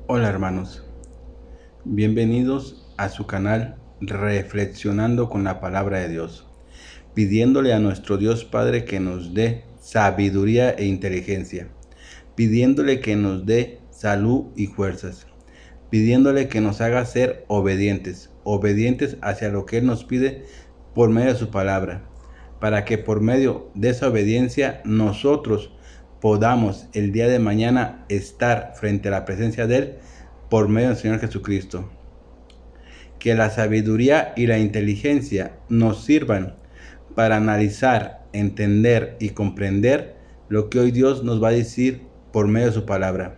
Hola hermanos, bienvenidos a su canal Reflexionando con la Palabra de Dios, pidiéndole a nuestro Dios Padre que nos dé sabiduría e inteligencia, pidiéndole que nos dé salud y fuerzas, pidiéndole que nos haga ser obedientes hacia lo que Él nos pide por medio de su palabra, para que por medio de esa obediencia nosotros podamos el día de mañana estar frente a la presencia de Él por medio del Señor Jesucristo. Que la sabiduría y la inteligencia nos sirvan para analizar, entender y comprender lo que hoy Dios nos va a decir por medio de su palabra.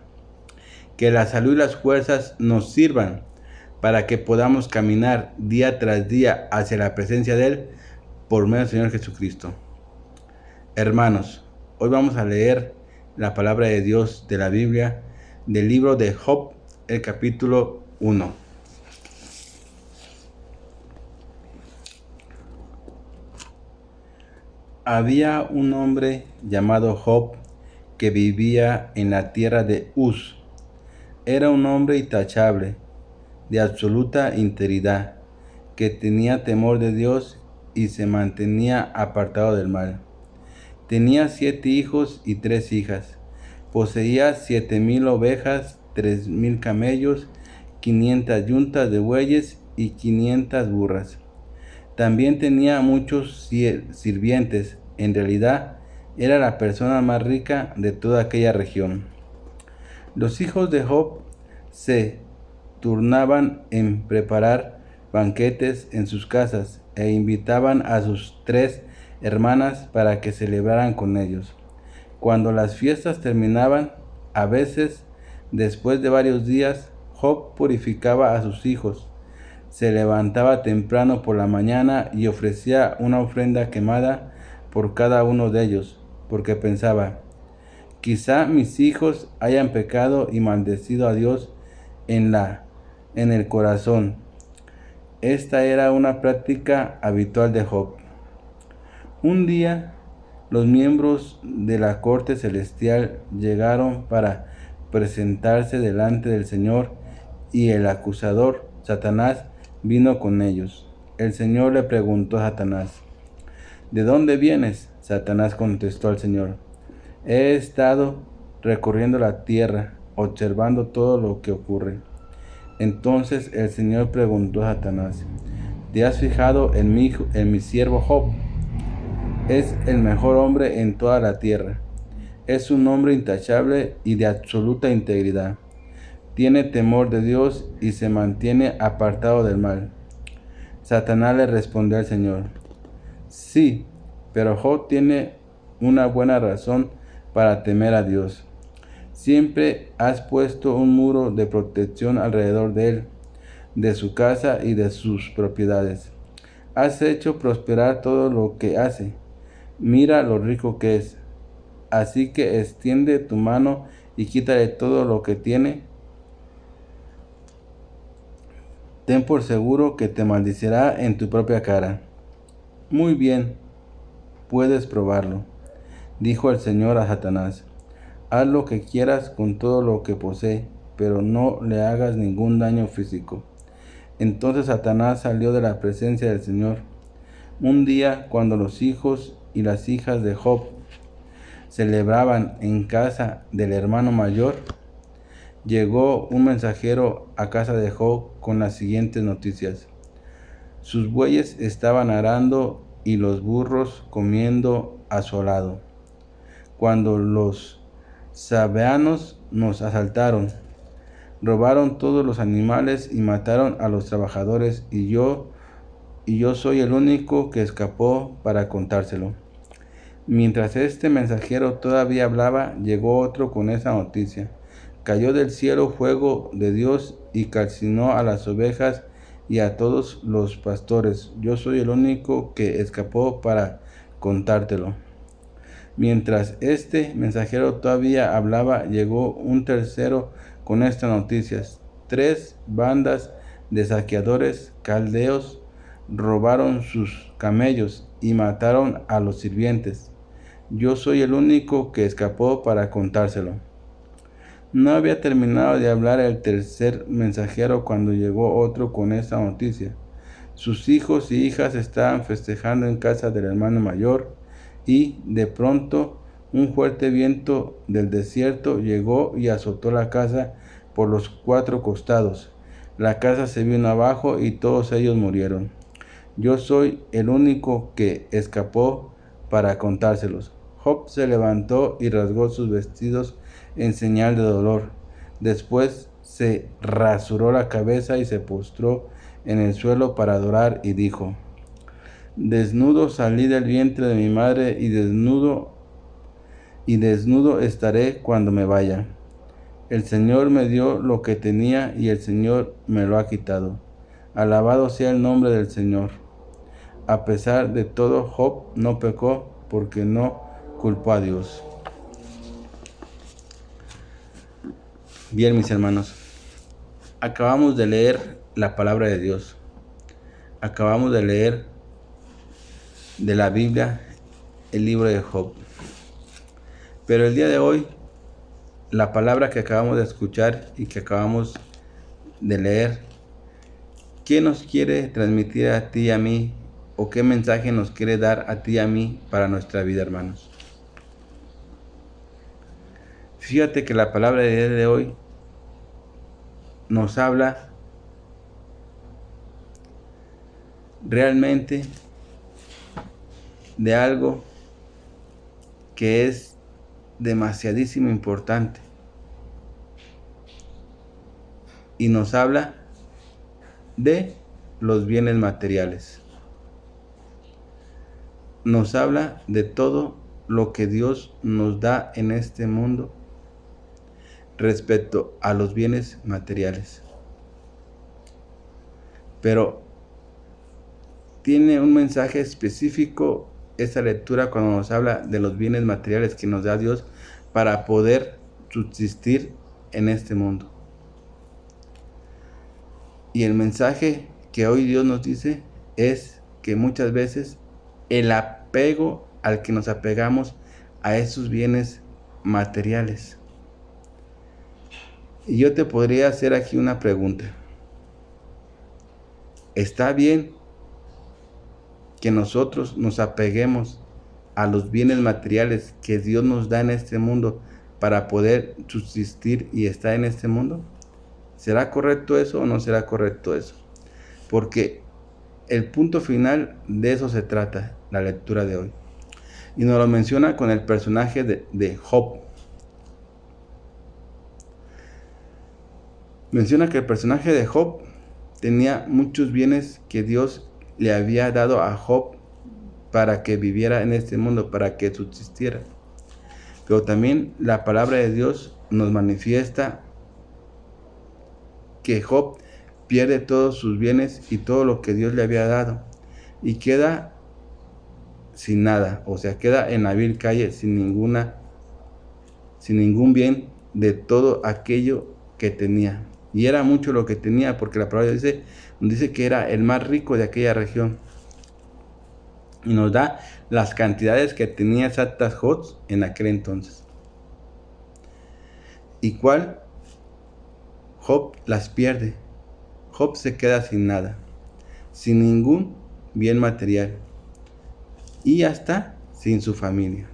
Que la salud y las fuerzas nos sirvan para que podamos caminar día tras día hacia la presencia de Él por medio del Señor Jesucristo. Hermanos, hoy vamos a leer la palabra de Dios de la Biblia, del libro de Job, el capítulo 1. Había un hombre llamado Job que vivía en la tierra de Uz. Era un hombre intachable, de absoluta integridad, que tenía temor de Dios y se mantenía apartado del mal. Tenía 7 hijos y 3 hijas. Poseía 7,000 ovejas, 3,000 camellos, 500 yuntas de bueyes y 500 burras. También tenía muchos sirvientes. En realidad, era la persona más rica de toda aquella región. Los hijos de Job se turnaban en preparar banquetes en sus casas e invitaban a sus 3 hermanas para que celebraran con ellos. Cuando las fiestas terminaban, a veces, después de varios días, Job purificaba a sus hijos. Se levantaba temprano por la mañana y ofrecía una ofrenda quemada por cada uno de ellos, porque pensaba: quizá mis hijos hayan pecado y maldecido a Dios en el corazón. Esta era una práctica habitual de Job. Un día, los miembros de la corte celestial llegaron para presentarse delante del Señor y el acusador, Satanás, vino con ellos. El Señor le preguntó a Satanás: ¿de dónde vienes? Satanás contestó al Señor: he estado recorriendo la tierra, observando todo lo que ocurre. Entonces el Señor preguntó a Satanás: ¿te has fijado en mi siervo Job? Es el mejor hombre en toda la tierra. Es un hombre intachable y de absoluta integridad. Tiene temor de Dios y se mantiene apartado del mal. Satanás le respondió al Señor: sí, pero Job tiene una buena razón para temer a Dios. Siempre has puesto un muro de protección alrededor de él, de su casa y de sus propiedades. Has hecho prosperar todo lo que hace. Mira lo rico que es. Así que extiende tu mano y quítale todo lo que tiene. Ten por seguro que te maldecirá en tu propia cara. Muy bien, puedes probarlo, dijo el Señor a Satanás. Haz lo que quieras con todo lo que posee, pero no le hagas ningún daño físico. Entonces Satanás salió de la presencia del Señor. Un día, cuando los hijos y las hijas de Job celebraban en casa del hermano mayor, llegó un mensajero a casa de Job con las siguientes noticias: sus bueyes estaban arando y los burros comiendo a su lado, cuando los sabeanos nos asaltaron. Robaron todos los animales y mataron a los trabajadores, y yo soy el único que escapó para contárselo. Mientras este mensajero todavía hablaba, llegó otro con esa noticia. Cayó del cielo fuego de Dios y calcinó a las ovejas y a todos los pastores. Yo soy el único que escapó para contártelo. Mientras este mensajero todavía hablaba, llegó un tercero con estas noticias: 3 bandas de saqueadores caldeos robaron sus camellos y mataron a los sirvientes. Yo soy el único que escapó para contárselo. No había terminado de hablar el tercer mensajero cuando llegó otro con esta noticia. Sus hijos y hijas estaban festejando en casa del hermano mayor y, de pronto, un fuerte viento del desierto llegó y azotó la casa por los 4 costados. La casa se vino abajo y todos ellos murieron. Yo soy el único que escapó para contárselos. Job se levantó y rasgó sus vestidos en señal de dolor. Después se rasuró la cabeza y se postró en el suelo para adorar y dijo: Desnudo salí del vientre de mi madre y desnudo estaré cuando me vaya. El Señor me dio lo que tenía y el Señor me lo ha quitado. Alabado sea el nombre del Señor. A pesar de todo, Job no pecó porque no culpó a Dios. Bien, mis hermanos, acabamos de leer la palabra de Dios. Acabamos de leer de la Biblia el libro de Job. Pero el día de hoy, la palabra que acabamos de escuchar y que acabamos de leer, ¿qué nos quiere transmitir a ti y a mí? ¿O qué mensaje nos quiere dar a ti y a mí para nuestra vida, hermanos? Fíjate que la palabra de hoy nos habla realmente de algo que es demasiadísimo importante. Y nos habla de los bienes materiales. Nos habla de todo lo que Dios nos da en este mundo respecto a los bienes materiales. Pero tiene un mensaje específico esta lectura cuando nos habla de los bienes materiales que nos da Dios para poder subsistir en este mundo. Y el mensaje que hoy Dios nos dice es que muchas veces el apego al que nos apegamos a esos bienes materiales. Y yo te podría hacer aquí una pregunta. ¿Está bien que nosotros nos apeguemos a los bienes materiales que Dios nos da en este mundo para poder subsistir y estar en este mundo? ¿Será correcto eso o no será correcto eso? Porque el punto final de eso se trata la lectura de hoy. Y nos lo menciona con el personaje de Job. Menciona que el personaje de Job tenía muchos bienes que Dios le había dado a Job para que viviera en este mundo, para que subsistiera. Pero también la palabra de Dios nos manifiesta que Job pierde todos sus bienes y todo lo que Dios le había dado y queda sin nada, o sea, queda en la vil calle sin ningún bien de todo aquello que tenía. Y era mucho lo que tenía, porque la palabra dice que era el más rico de aquella región. Y nos da las cantidades que tenía exactas Job en aquel entonces. ¿Y cuál? Job las pierde. Job se queda sin nada, sin ningún bien material y hasta sin su familia.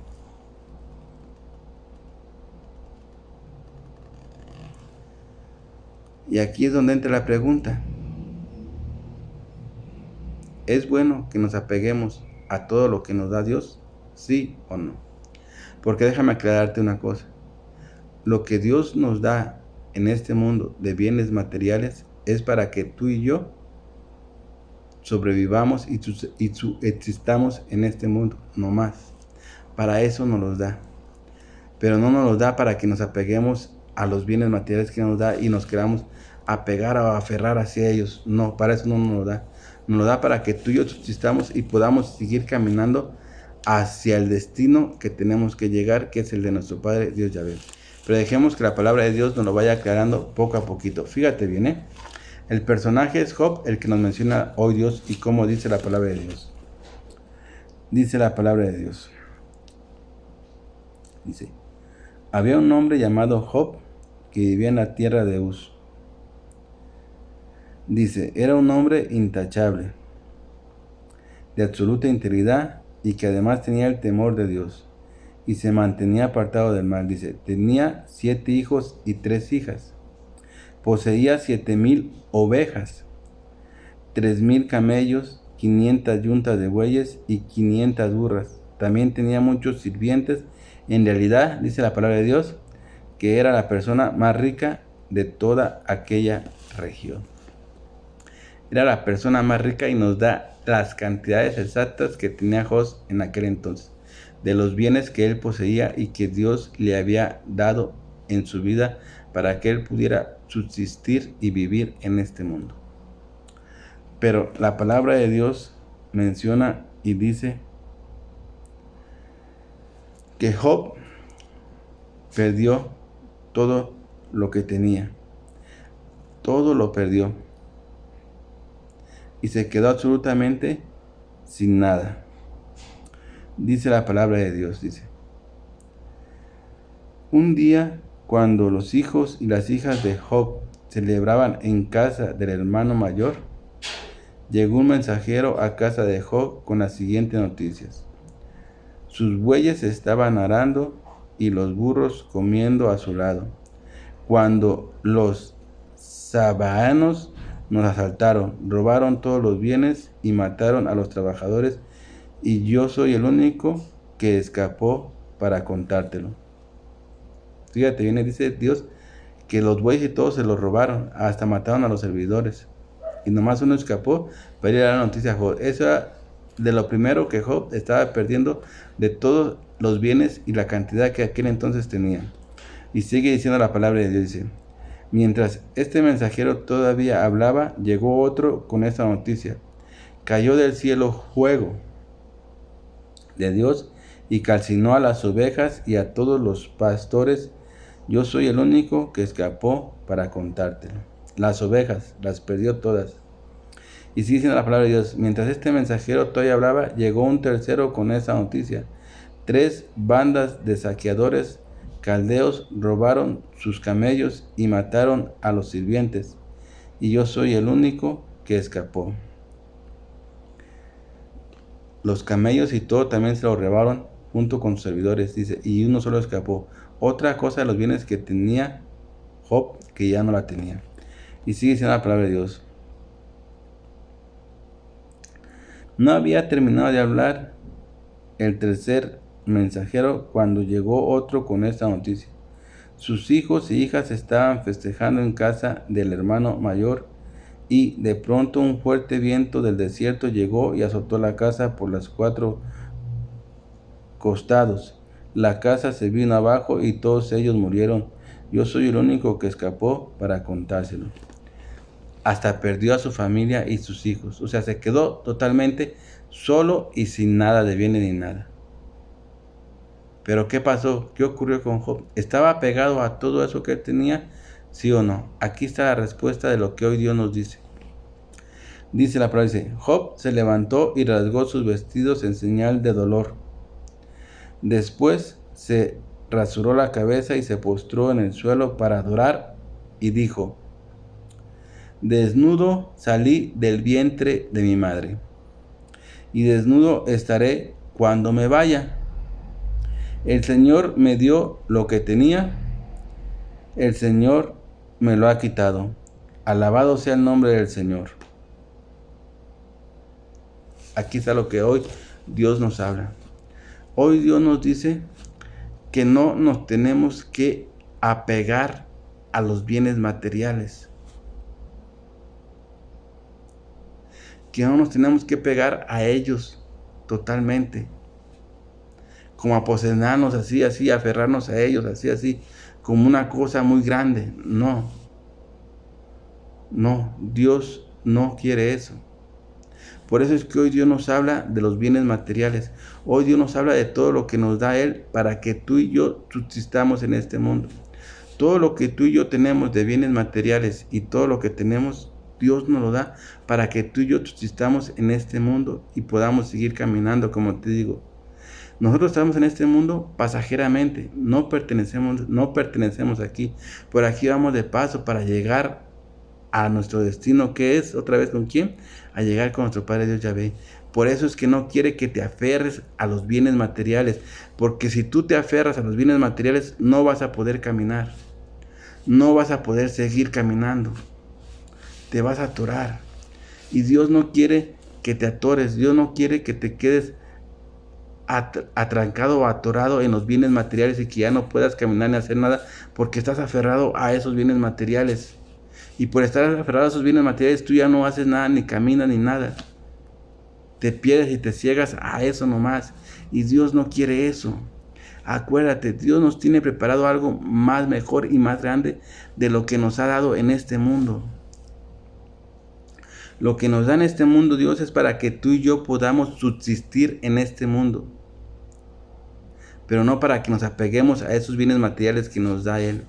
Y aquí es donde entra la pregunta. ¿Es bueno que nos apeguemos a todo lo que nos da Dios? ¿Sí o no? Porque déjame aclararte una cosa. Lo que Dios nos da en este mundo de bienes materiales es para que tú y yo sobrevivamos y existamos en este mundo, no más. Para eso nos los da. Pero no nos los da para que nos apeguemos a los bienes materiales que nos da y nos queramos apegar o aferrar hacia ellos. No, para eso no nos lo da. Nos lo da para que tú y yo subsistamos y podamos seguir caminando hacia el destino que tenemos que llegar, que es el de nuestro Padre Dios Yahvé. Pero dejemos que la palabra de Dios nos lo vaya aclarando poco a poquito. Fíjate bien, el personaje es Job, el que nos menciona hoy Dios y cómo dice la palabra de Dios. Dice la palabra de Dios. Dice: había un hombre llamado Job que vivía en la tierra de Uz. Dice, era un hombre intachable, de absoluta integridad y que además tenía el temor de Dios y se mantenía apartado del mal. Dice, tenía 7 hijos y 3 hijas. Poseía 7,000 ovejas, 3,000 camellos, 500 yuntas de bueyes y 500 burras. También tenía muchos sirvientes. En realidad, dice la palabra de Dios, que era la persona más rica de toda aquella región. Era la persona más rica y nos da las cantidades exactas que tenía Job en aquel entonces, de los bienes que él poseía y que Dios le había dado en su vida para que él pudiera subsistir y vivir en este mundo. Pero la palabra de Dios menciona y dice que Job perdió todo lo que tenía. Todo lo perdió. Y se quedó absolutamente sin nada. Dice la palabra de Dios, dice. Un día, cuando los hijos y las hijas de Job celebraban en casa del hermano mayor, llegó un mensajero a casa de Job con las siguientes noticias. Sus bueyes estaban arando y los burros comiendo a su lado, cuando los sabaeanos nos asaltaron, robaron todos los bienes y mataron a los trabajadores, y yo soy el único que escapó para contártelo. Fíjate, viene, dice Dios, que los bueyes y todos se los robaron, hasta mataron a los servidores, y nomás uno escapó para ir a dar la noticia a Job. Eso era de lo primero que Job estaba perdiendo, de todos los bienes y la cantidad que aquel entonces tenía. Y sigue diciendo la palabra de Dios, dice, mientras este mensajero todavía hablaba, llegó otro con esta noticia. Cayó del cielo fuego de Dios y calcinó a las ovejas y a todos los pastores. Yo soy el único que escapó para contártelo. Las ovejas las perdió todas. Y sigue diciendo la palabra de Dios, mientras este mensajero todavía hablaba, llegó un tercero con esa noticia. 3 bandas de saqueadores caldeos robaron sus camellos y mataron a los sirvientes, y yo soy el único que escapó. Los camellos y todo también se lo robaron junto con sus servidores, dice, y uno solo escapó. Otra cosa de los bienes que tenía Job, que ya no la tenía. Y sigue diciendo la palabra de Dios. No había terminado de hablar el tercer mensajero cuando llegó otro con esta noticia. Sus hijos y hijas estaban festejando en casa del hermano mayor, y de pronto un fuerte viento del desierto llegó y azotó la casa por los 4 costados. La casa se vino abajo y todos ellos murieron. Yo soy el único que escapó para contárselo. Hasta perdió a su familia y sus hijos. O sea, se quedó totalmente solo y sin nada de bienes ni nada. Pero ¿qué pasó? ¿Qué ocurrió con Job? ¿Estaba apegado a todo eso que él tenía? ¿Sí o no? Aquí está la respuesta de lo que hoy Dios nos dice. Dice la palabra, dice, Job se levantó y rasgó sus vestidos en señal de dolor. Después se rasuró la cabeza y se postró en el suelo para adorar y dijo, desnudo salí del vientre de mi madre, y desnudo estaré cuando me vaya. El Señor me dio lo que tenía, el Señor me lo ha quitado. Alabado sea el nombre del Señor. Aquí está lo que hoy Dios nos habla. Hoy Dios nos dice que no nos tenemos que apegar a los bienes materiales. Que no nos tenemos que pegar a ellos totalmente. Como a posesionarnos así, aferrarnos a ellos, así, como una cosa muy grande. No, Dios no quiere eso. Por eso es que hoy Dios nos habla de los bienes materiales. Hoy Dios nos habla de todo lo que nos da Él para que tú y yo subsistamos en este mundo. Todo lo que tú y yo tenemos de bienes materiales y todo lo que tenemos, Dios nos lo da para que tú y yo subsistamos en este mundo y podamos seguir caminando, como te digo. Nosotros estamos en este mundo pasajeramente, no pertenecemos aquí. Por aquí vamos de paso para llegar a nuestro destino, que es otra vez con quién, a llegar con nuestro Padre Dios Yahvé. Por eso es que no quiere que te aferres a los bienes materiales, porque si tú te aferras a los bienes materiales no vas a poder caminar, no vas a poder seguir caminando, te vas a atorar. Y Dios no quiere que te atores, Dios no quiere que te quedes atrancado o atorado en los bienes materiales y que ya no puedas caminar ni hacer nada porque estás aferrado a esos bienes materiales. Y por estar aferrado a esos bienes materiales tú ya no haces nada, ni caminas, ni nada. Te pierdes y te ciegas a eso nomás. Y Dios no quiere eso. Acuérdate, Dios nos tiene preparado algo más mejor y más grande de lo que nos ha dado en este mundo. Lo que nos da en este mundo Dios es para que tú y yo podamos subsistir en este mundo, pero no para que nos apeguemos a esos bienes materiales que nos da Él.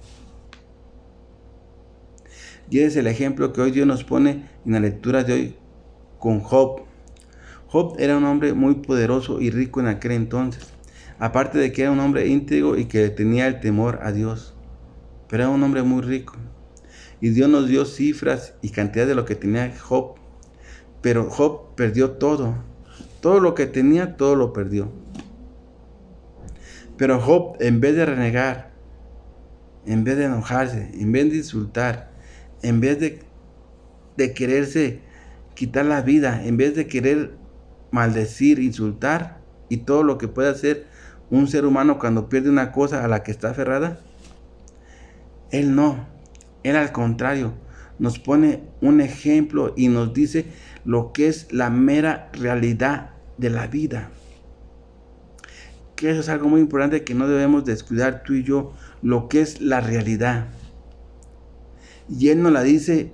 Y ese es el ejemplo que hoy Dios nos pone en la lectura de hoy con Job. Job era un hombre muy poderoso y rico en aquel entonces, aparte de que era un hombre íntegro y que tenía el temor a Dios, pero era un hombre muy rico. Y Dios nos dio cifras y cantidad de lo que tenía Job, pero Job perdió todo lo que tenía, todo lo perdió. Pero Job, en vez de renegar, en vez de enojarse, en vez de insultar, en vez de quererse quitar la vida, en vez de querer maldecir, insultar y todo lo que puede hacer un ser humano cuando pierde una cosa a la que está aferrada, él no, él al contrario, nos pone un ejemplo y nos dice lo que es la mera realidad de la vida. Que eso es algo muy importante que no debemos descuidar tú y yo, lo que es la realidad. Y Él nos la dice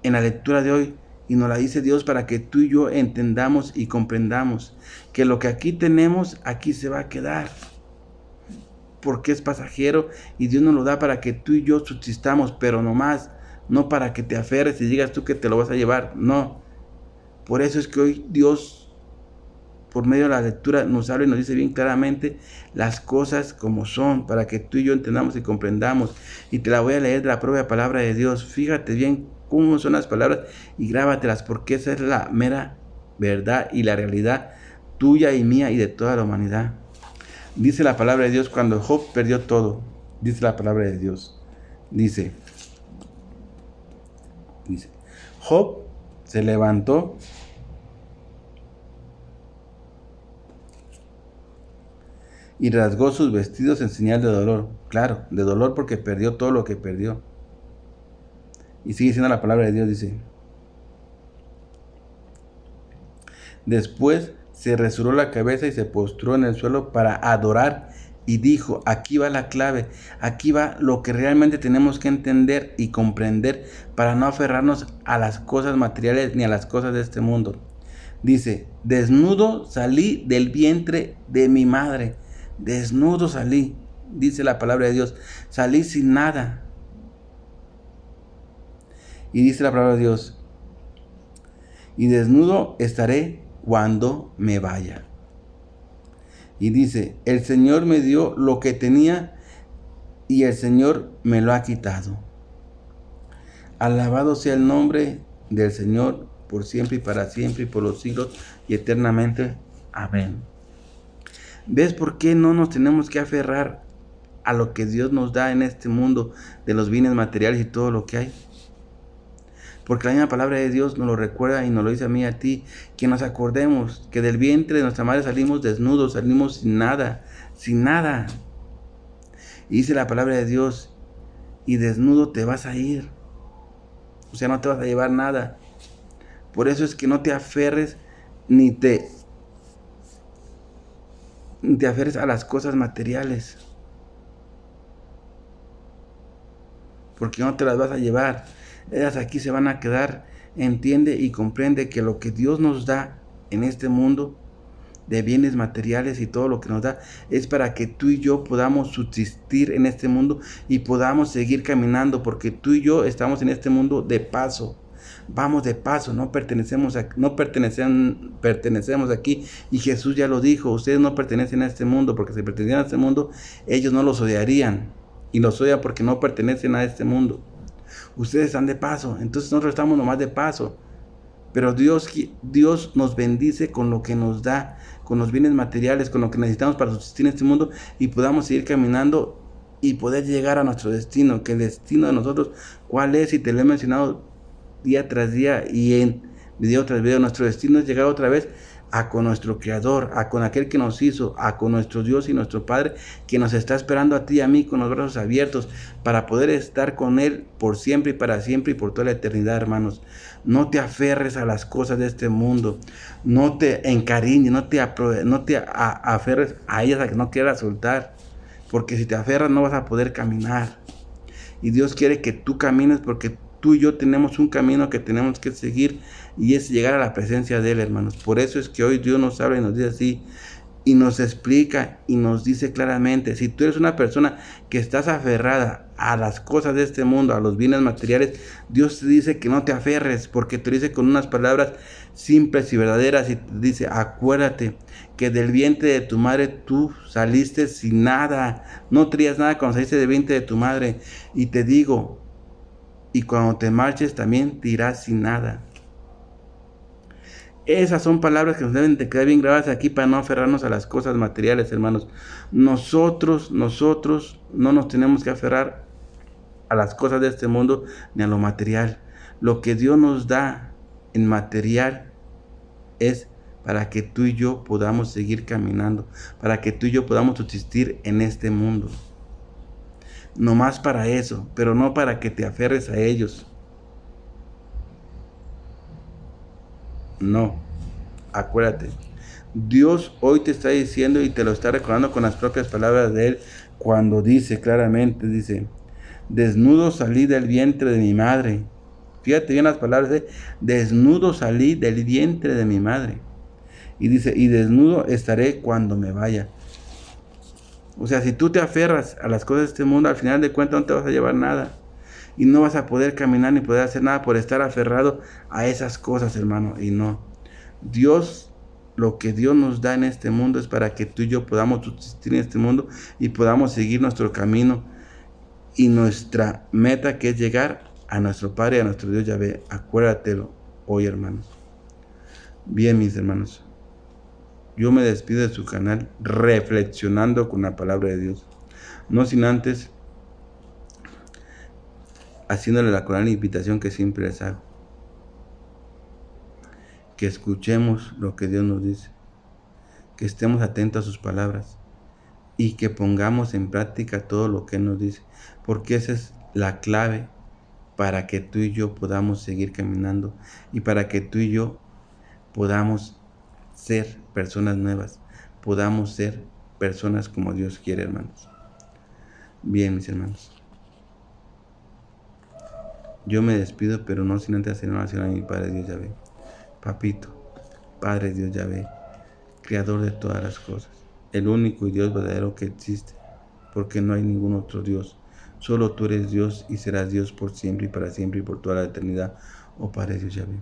en la lectura de hoy, y nos la dice Dios para que tú y yo entendamos y comprendamos que lo que aquí tenemos, aquí se va a quedar, porque es pasajero y Dios nos lo da para que tú y yo subsistamos, pero no más, no para que te aferres y digas tú que te lo vas a llevar, no. Por eso es que hoy Dios, por medio de la lectura, nos habla y nos dice bien claramente las cosas como son, para que tú y yo entendamos y comprendamos. Y te la voy a leer de la propia palabra de Dios. Fíjate bien cómo son las palabras y grábatelas, porque esa es la mera verdad y la realidad tuya y mía y de toda la humanidad. Dice la palabra de Dios cuando Job perdió todo. Dice la palabra de Dios. Dice, Job se levantó y rasgó sus vestidos en señal de dolor. Claro, de dolor porque perdió todo lo que perdió. Y sigue diciendo la palabra de Dios, dice. Después se rasuró la cabeza y se postró en el suelo para adorar y dijo, aquí va la clave, aquí va lo que realmente tenemos que entender y comprender para no aferrarnos a las cosas materiales ni a las cosas de este mundo. Dice, desnudo salí del vientre de mi madre. Desnudo salí, dice la palabra de Dios, salí sin nada. Y dice la palabra de Dios, y desnudo estaré cuando me vaya. Y dice, el Señor me dio lo que tenía y el Señor me lo ha quitado. Alabado sea el nombre del Señor por siempre y para siempre y por los siglos y eternamente. Amén. ¿Ves por qué no nos tenemos que aferrar a lo que Dios nos da en este mundo de los bienes materiales y todo lo que hay? Porque la misma palabra de Dios nos lo recuerda y nos lo dice a mí y a ti, que nos acordemos que del vientre de nuestra madre salimos desnudos, salimos sin nada, sin nada. Y dice la palabra de Dios, y desnudo te vas a ir. O sea, no te vas a llevar nada. Por eso es que no te aferres ni te aferres a las cosas materiales, porque no te las vas a llevar. Ellas aquí se van a quedar. Entiende y comprende que lo que Dios nos da en este mundo de bienes materiales y todo lo que nos da es para que tú y yo podamos subsistir en este mundo y podamos seguir caminando, porque tú y yo estamos en este mundo de paso. vamos de paso, no pertenecemos aquí. Y Jesús ya lo dijo, ustedes no pertenecen a este mundo, porque si pertenecieran a este mundo, ellos no los odiarían. Y los odian porque no pertenecen a este mundo. Ustedes están de paso, entonces nosotros estamos nomás de paso. Pero Dios nos bendice con lo que nos da, con los bienes materiales, con lo que necesitamos para subsistir en este mundo y podamos seguir caminando y poder llegar a nuestro destino. Que el destino de nosotros, ¿cuál es? Y te lo he mencionado día tras día y en video tras video. Nuestro destino es llegar otra vez a con nuestro Creador, a con aquel que nos hizo, a con nuestro Dios y nuestro Padre, que nos está esperando a ti y a mí con los brazos abiertos para poder estar con Él por siempre y para siempre y por toda la eternidad, hermanos. No te aferres a las cosas de este mundo, no te encariñes, no te aferres a ellas, a que no quieras soltar, porque si te aferras no vas a poder caminar. Y Dios quiere que tú camines, porque tú y yo tenemos un camino que tenemos que seguir, y es llegar a la presencia de Él, hermanos. Por eso es que hoy Dios nos habla y nos dice así, y nos explica y nos dice claramente: si tú eres una persona que estás aferrada a las cosas de este mundo, a los bienes materiales, Dios te dice que no te aferres, porque te dice con unas palabras simples y verdaderas, y te dice: acuérdate que del vientre de tu madre tú saliste sin nada, no traías nada cuando saliste del vientre de tu madre, y te digo, y cuando te marches también te irás sin nada. Esas son palabras que nos deben de quedar bien grabadas aquí para no aferrarnos a las cosas materiales, hermanos. Nosotros no nos tenemos que aferrar a las cosas de este mundo ni a lo material. Lo que Dios nos da en material es para que tú y yo podamos seguir caminando, para que tú y yo podamos subsistir en este mundo. No más para eso, pero no para que te aferres a ellos. No, acuérdate, Dios hoy te está diciendo y te lo está recordando con las propias palabras de Él, cuando dice claramente, dice: desnudo salí del vientre de mi madre. Fíjate bien las palabras, desnudo salí del vientre de mi madre. Y dice: y desnudo estaré cuando me vaya. O sea, si tú te aferras a las cosas de este mundo, al final de cuentas no te vas a llevar nada. Y no vas a poder caminar ni poder hacer nada por estar aferrado a esas cosas, hermano. Y no. Lo que Dios nos da en este mundo es para que tú y yo podamos subsistir en este mundo y podamos seguir nuestro camino y nuestra meta, que es llegar a nuestro Padre y a nuestro Dios Yahvé. Acuérdatelo hoy, hermanos. Bien, mis hermanos, yo me despido de su canal reflexionando con la palabra de Dios. No sin antes haciéndole la cordial invitación que siempre les hago: que escuchemos lo que Dios nos dice, que estemos atentos a sus palabras y que pongamos en práctica todo lo que Él nos dice, porque esa es la clave para que tú y yo podamos seguir caminando y para que tú y yo podamos ser personas nuevas, podamos ser personas como Dios quiere, hermanos. Bien, mis hermanos, yo me despido, pero no sin antes hacer una oración a mi Padre Dios Yahvé. Papito, Padre Dios Yahvé, Creador de todas las cosas, el único y Dios verdadero que existe, porque no hay ningún otro Dios. Solo tú eres Dios y serás Dios por siempre y para siempre y por toda la eternidad, oh Padre Dios Yahvé.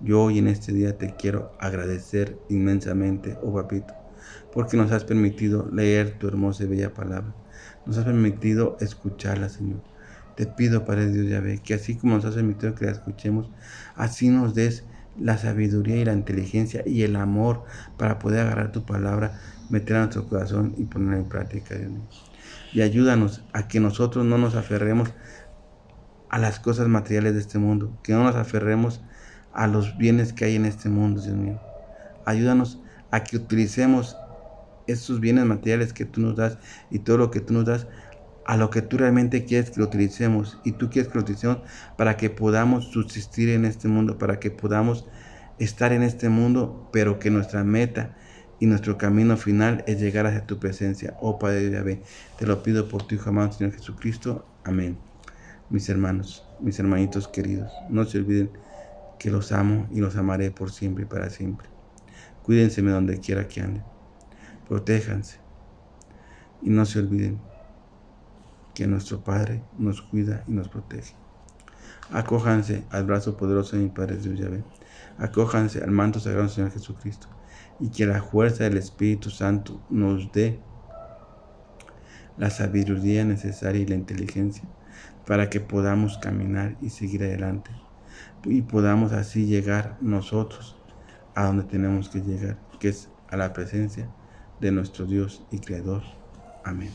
Yo hoy en este día te quiero agradecer inmensamente, oh Papito, porque nos has permitido leer tu hermosa y bella palabra. Nos has permitido escucharla, Señor. Te pido, Padre Dios Yahvé, que así como nos has permitido que la escuchemos, así nos des la sabiduría y la inteligencia y el amor para poder agarrar tu palabra, meterla en nuestro corazón y ponerla en práctica, Dios mío. Y ayúdanos a que nosotros no nos aferremos a las cosas materiales de este mundo, que no nos aferremos a los bienes que hay en este mundo, Dios mío. Ayúdanos a que utilicemos esos bienes materiales que tú nos das y todo lo que tú nos das a lo que tú realmente quieres que lo utilicemos, y tú quieres que lo utilicemos para que podamos subsistir en este mundo, para que podamos estar en este mundo, pero que nuestra meta y nuestro camino final es llegar hacia tu presencia, oh Padre de Yahvé. Te lo pido por tu Hijo amado, Señor Jesucristo. Amén. Mis hermanos, mis hermanitos queridos, no se olviden que los amo y los amaré por siempre y para siempre. Cuídense de donde quiera que anden. Protéjanse. Y no se olviden que nuestro Padre nos cuida y nos protege. Acójanse al brazo poderoso de mi Padre Dios Yahvé. Acójanse al manto sagrado del Señor Jesucristo. Y que la fuerza del Espíritu Santo nos dé la sabiduría necesaria y la inteligencia para que podamos caminar y seguir adelante. Y podamos así llegar nosotros a donde tenemos que llegar, que es a la presencia de nuestro Dios y Creador. Amén.